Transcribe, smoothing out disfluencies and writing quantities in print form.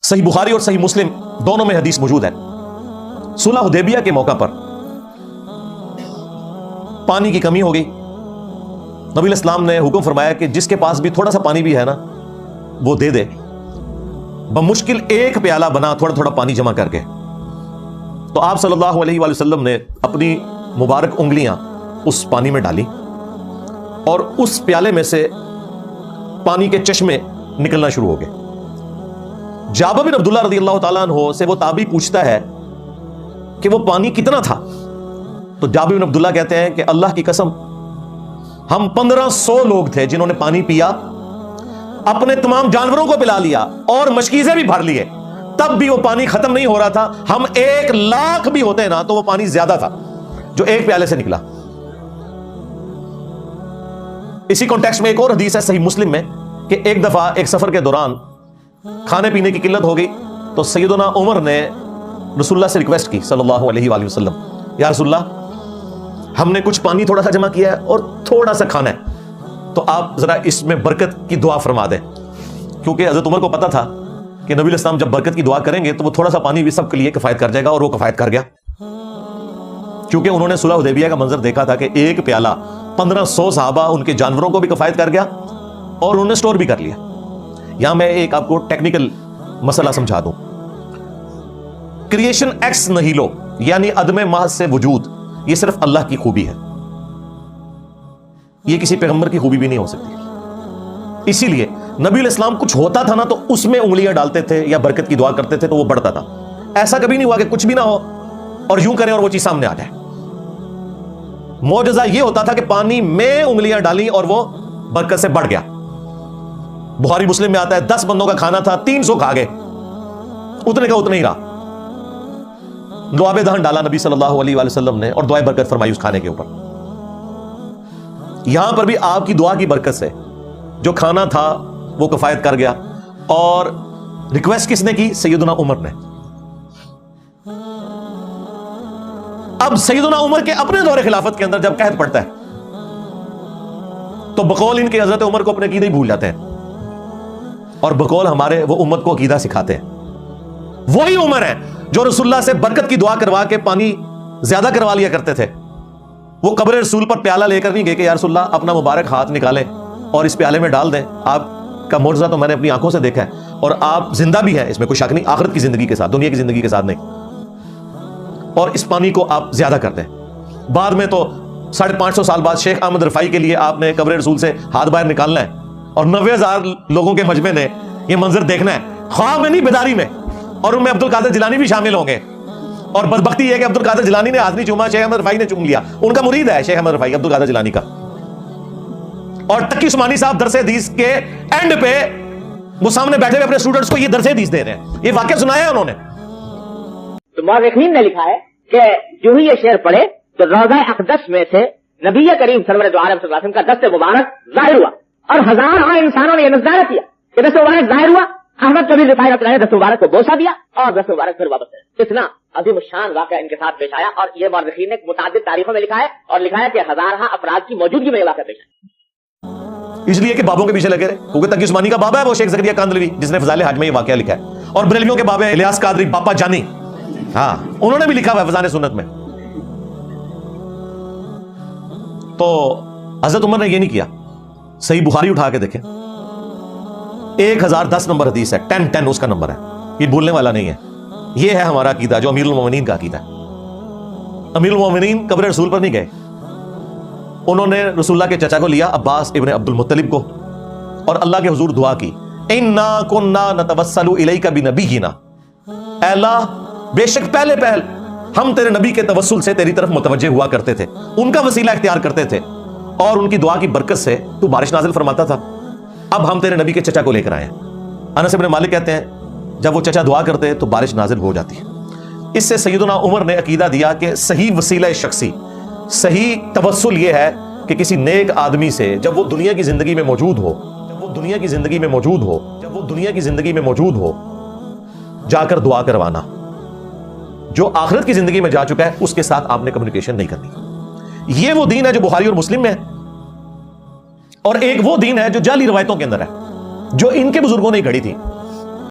صحیح بخاری اور صحیح مسلم دونوں میں حدیث موجود ہے. صلح حدیبیہ کے موقع پر پانی کی کمی ہو گئی. نبی علیہ السلام نے حکم فرمایا کہ جس کے پاس بھی تھوڑا سا پانی بھی ہے نا وہ دے دے. بمشکل ایک پیالہ بنا تھوڑا تھوڑا پانی جمع کر کے. تو آپ صلی اللہ علیہ وآلہ وسلم نے اپنی مبارک انگلیاں اس پانی میں ڈالی اور اس پیالے میں سے پانی کے چشمے نکلنا شروع ہو گئے. جابر بن عبداللہ رضی اللہ تعالیٰ عنہ سے وہ تابعی پوچھتا ہے کہ وہ پانی کتنا تھا. تو جابر بن عبداللہ کہتے ہیں کہ اللہ کی قسم ہم 1500 لوگ تھے جنہوں نے پانی پیا, اپنے تمام جانوروں کو پلا لیا اور مشکیزیں بھی بھر لیے, تب بھی وہ پانی ختم نہیں ہو رہا تھا. ہم 1,00,000 بھی ہوتے نا تو وہ پانی زیادہ تھا جو ایک پیالے سے نکلا. اسی کانٹیکسٹ میں ایک اور حدیث ہے صحیح مسلم میں کہ ایک دفعہ ایک سفر کے دوران کھانے پینے کی قلت ہو گئی تو سیدنا عمر نے رسول اللہ سے ریکویسٹ کی صلی اللہ علیہ وآلہ وسلم, یا رسول اللہ ہم نے کچھ پانی تھوڑا سا جمع کیا ہے اور تھوڑا سا کھانا ہے, تو آپ ذرا اس میں برکت کی دعا فرما دیں. کیونکہ حضرت عمر کو پتا تھا کہ نبی علیہ السلام جب برکت کی دعا کریں گے تو وہ تھوڑا سا پانی بھی سب کے لیے کفایت کر جائے گا, اور وہ کفایت کر گیا. کیونکہ انہوں نے صلح حدیبیہ کا منظر دیکھا تھا کہ ایک پیالہ 1500 صحابہ ان کے جانوروں کو بھی کفایت کر گیا اور انہوں نے سٹور بھی کر لیا. یہاں میں ایک آپ کو ٹیکنیکل مسئلہ سمجھا دوں. کریشن ایکس نہیلو یعنی عدم محض سے وجود, یہ صرف اللہ کی خوبی ہے, یہ کسی پیغمبر کی خوبی بھی نہیں ہو سکتی. اسی لیے نبی علیہ السلام کچھ ہوتا تھا نا تو اس میں انگلیاں ڈالتے تھے یا برکت کی دعا کرتے تھے تو وہ بڑھتا تھا. ایسا کبھی نہیں ہوا کہ کچھ بھی نہ ہو اور یوں کریں اور وہ چیز سامنے آ جائے. معجزہ یہ ہوتا تھا کہ پانی میں انگلیاں ڈالی اور وہ برکت سے بڑھ گیا. بخاری مسلم میں آتا ہے 10 بندوں کا کھانا تھا, 300 کھا گئے, اتنے کا اتنا ہی رہا. دعا دہن ڈالا نبی صلی اللہ علیہ وآلہ وسلم نے اور دعائیں برکت فرمائی اس کھانے کے اوپر. یہاں پر بھی آپ کی دعا کی برکت سے جو کھانا تھا وہ کفایت کر گیا. اور ریکویسٹ کس نے کی؟ سیدنا عمر نے. اب سیدنا عمر کے اپنے دور خلافت کے اندر جب قحط پڑتا ہے تو بقول ان کے حضرت عمر کو اپنے عقیدے ہی بھول جاتے ہیں, اور بقول ہمارے وہ امت کو عقیدہ سکھاتے ہیں. وہی عمر ہے جو رسول اللہ سے برکت کی دعا کروا کے پانی زیادہ کروا لیا کرتے تھے. وہ قبر رسول پر پیالہ لے کر نہیں گئے کہ یا رسول اللہ اپنا مبارک ہاتھ نکالیں اور اس پیالے میں ڈال دیں, آپ کا معجزہ تو میں نے اپنی آنکھوں سے دیکھا ہے اور آپ زندہ بھی ہیں, اس میں کوئی شک نہیں, آخرت کی زندگی کے ساتھ, دنیا کی زندگی کے ساتھ نہیں, اور اس پانی کو آپ زیادہ کر دیں. بعد میں تو 550 سال بعد شیخ احمد رفاعی کے لیے آپ نے قبر رسول سے ہاتھ باہر نکالنا ہے اور 90,000 لوگوں کے مجمع نے یہ منظر دیکھنا ہے, خواب میں نہیں بیداری میں, اور ان میں عبد القادر جیلانی بھی شامل ہوں گے. اور بدبختی یہ کہ عبد القادر جیلانی نے ہاتھ نہیں چوما, شیخ احمد رفاعی نے چوم لیا. ان کا مرید ہے شیخ احمد رفاعی, عبد القادر جیلانی کا. اور تقی عثمانی صاحب درس حدیث کے اینڈ پہ وہ سامنے بیٹھے ہوئے اپنے اسٹوڈنٹس کو یہ درس حدیث دے رہے ہیں. یہ واقعہ سنایا ہے انہوں نے. تو مورخین نے لکھا ہے کہ جو ہی یہ شعر پڑھے تو روضہ اقدس میں سے نبی کریم سرور دو عالم صلی اللہ علیہ وسلم کا دست مبارک ظاہر ہوا, اور ہزاروں انسانوں نے یہ نظارہ کیا کہ دست مبارک ظاہر ہوا. احمد کبیر رفاعی رحمۃ اللہ نے دست مبارک کو بوسا دیا اور دست مبارک پھر واپس آیا. اتنا عظیم الشان واقعہ ان کے ساتھ پیش آیا, اور یہ مورخین نے متعدد تاریخوں میں لکھا ہے, اور لکھا ہے کہ ہزارہ افراد کی موجودگی میں یہ واقعہ پیش آیا. اس لیے کہ بابوں کے پیچھے لگے رہے, کیونکہ تقی عثمانی کا بابا ہے وہ شیخ زکریا کاندلوی جس نے فضائل حج میں یہ واقعہ لکھا ہے, اور بریلویوں کے بابے الیاس قادری باپا جانی, ہاں انہوں نے بھی لکھا ہوا ہے فضائل سنت میں. تو حضرت عمر نے یہ نہیں کیا. صحیح بخاری اٹھا کے دیکھیں, 1010 نمبر حدیث ہے, 10 اس کا نمبر ہے, یہ بھولنے والا نہیں ہے. یہ ہے ہمارا عقیدہ جو امیر المومنین کا عقیدہ ہے. امیر المومنین قبر رسول پر نہیں گئے, انہوں نے رسول اللہ کے چچا کو لیا, عباس ابن عبد المطلب کو, اور اللہ کے حضور دعا کی, اِنَّا كُنَّا نَتَوَسَّلُ إِلَيْكَ بِنَبِيِّنَا, اے اللہ بے شک پہلے ہم تیرے نبی کے توسل سے تیری طرف متوجہ ہوا کرتے تھے, ان کا وسیلہ اختیار کرتے تھے, اور ان کی دعا کی برکت سے تو بارش نازل فرماتا تھا. اب ہم تیرے نبی کے چچا کو لے کر آئے ہیں. انس بن مالک کہتے ہیں جب وہ چچا دعا کرتے تو بارش نازل ہو جاتی. اس سے سیدنا عمر نے عقیدہ دیا کہ صحیح وسیلہ شخصی, صحیح توسل یہ ہے کہ کسی نیک آدمی سے جب وہ دنیا کی زندگی میں موجود ہو, جا کر دعا کروانا. جو آخرت کی زندگی میں جا چکا ہے اس کے ساتھ آپ نے کمیونیکیشن نہیں کرنی. یہ وہ دین ہے جو بخاری اور مسلم میں ہے, اور ایک وہ دین ہے جو جعلی روایتوں کے اندر ہے جو ان کے بزرگوں نے گھڑی تھی.